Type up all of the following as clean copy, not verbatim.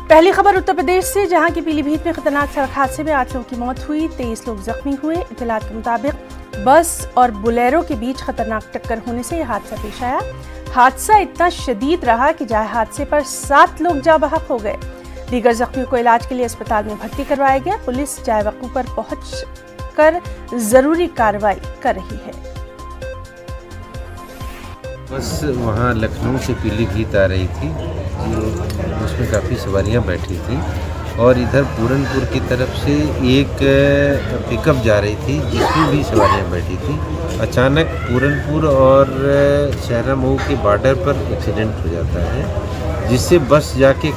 पहली खबर उत्तर प्रदेश से, जहां की पीलीभीत में खतरनाक सड़क हादसे में 8 लोगों की मौत हुई, 23 लोग जख्मी हुए। इत्तलात के मुताबिक बस और बुलेरो के बीच खतरनाक टक्कर होने से यह हादसा पेश आया। हादसा इतना शदीद रहा कि जाए हादसे पर 7 लोग जाँ बहक हो गए। दीगर जख्मियों को इलाज के लिए अस्पताल में भर्ती करवाया गया। पुलिस जाए वक़्त पर पहुंचकर जरूरी कार्रवाई कर रही है। बस वहाँ लखनऊ से पीलीभीत आ रही थी, उसमें काफ़ी सवारियाँ बैठी थी और इधर पूरनपुर की तरफ से एक पिकअप जा रही थी जिसमें भी सवारियाँ बैठी थी। अचानक पूरनपुर और शहरा मऊ के बॉर्डर पर एक्सीडेंट हो जाता है, जिससे बस जाके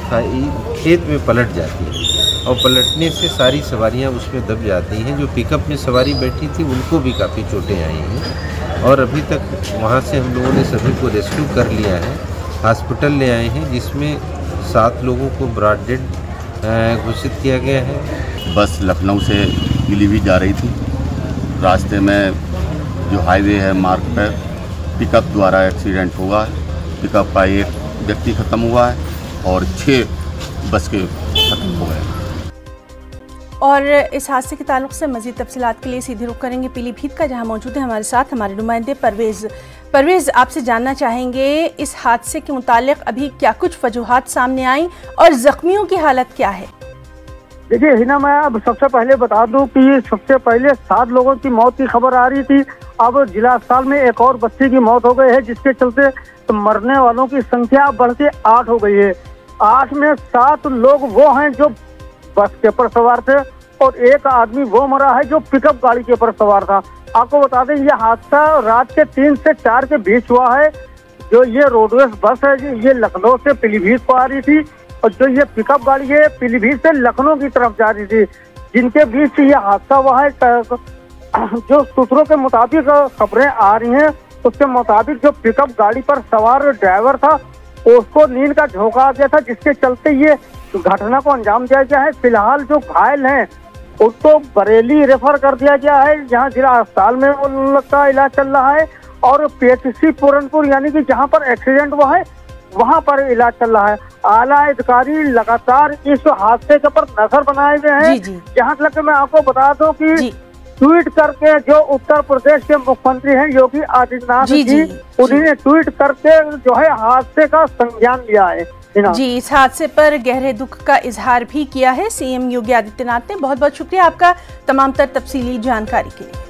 खेत में पलट जाती है और पलटने से सारी सवारियाँ उसमें दब जाती हैं। जो पिकअप में सवारी बैठी थी उनको भी काफ़ी चोटें आई हैं और अभी तक वहाँ से हम लोगों ने सभी को रेस्क्यू कर लिया है, हॉस्पिटल ले आए हैं, जिसमें 7 लोगों को ब्रॉड डेड घोषित किया गया है। बस लखनऊ से पीलीभीत जा रही थी। रास्ते में जो हाईवे है मार्ग पर पिकअप द्वारा एक्सीडेंट हुआ है। पिकअप का एक व्यक्ति खत्म हुआ है और 6 बस के खत्म हो गए। और इस हादसे के ताल्लुक से मज़ीद तफसीलात के लिए सीधे रुख करेंगे पीलीभीत का, जहां मौजूद है हमारे साथ हमारे नुमाइंदे परवेज़। आपसे जानना चाहेंगे इस हादसे के मुतालिक अभी क्या कुछ वजूहात सामने आई और जख्मियों की हालत क्या है? देखिए हिना, मैं अब सबसे पहले बता दूं कि सबसे पहले 7 लोगों की मौत की खबर आ रही थी। अब जिला अस्पताल में एक और बच्चे की मौत हो गई है, जिसके चलते तो मरने वालों की संख्या बढ़ के 8 हो गई है। 8 में 7 लोग वो हैं जो बस के ऊपर सवार थे और एक आदमी वो मरा है जो पिकअप गाड़ी के ऊपर सवार था। आपको बता दें यह हादसा रात के 3 से 4 के बीच हुआ है। जो ये रोडवेज बस है ये लखनऊ से पीलीभीत को आ रही थी और जो ये पिकअप गाड़ी है पीलीभीत से लखनऊ की तरफ जा रही थी, जिनके बीच ये हादसा हुआ है। जो सूत्रों के मुताबिक खबरें आ रही हैं उसके मुताबिक जो पिकअप गाड़ी पर सवार ड्राइवर था उसको नींद का झोंका आ गया था, जिसके चलते ये घटना को अंजाम दिया गया है। फिलहाल जो घायल हैं उसको बरेली रेफर कर दिया गया है, जहां जिला अस्पताल में उनका इलाज चल रहा है और पीएचसी पूरनपुर यानी कि जहां पर एक्सीडेंट हुआ है वहां पर इलाज चल रहा है। आला अधिकारी लगातार इस हादसे के ऊपर नजर बनाए हुए हैं। जहां तक मैं आपको बता दूं कि ट्वीट करके जो उत्तर प्रदेश के मुख्यमंत्री हैं योगी आदित्यनाथ जी उन्होंने ट्वीट करके जो है हादसे का संज्ञान लिया है। जी, इस हादसे पर गहरे दुख का इजहार भी किया है सीएम योगी आदित्यनाथ ने। बहुत बहुत शुक्रिया आपका तमाम तर तफसीली जानकारी के लिए।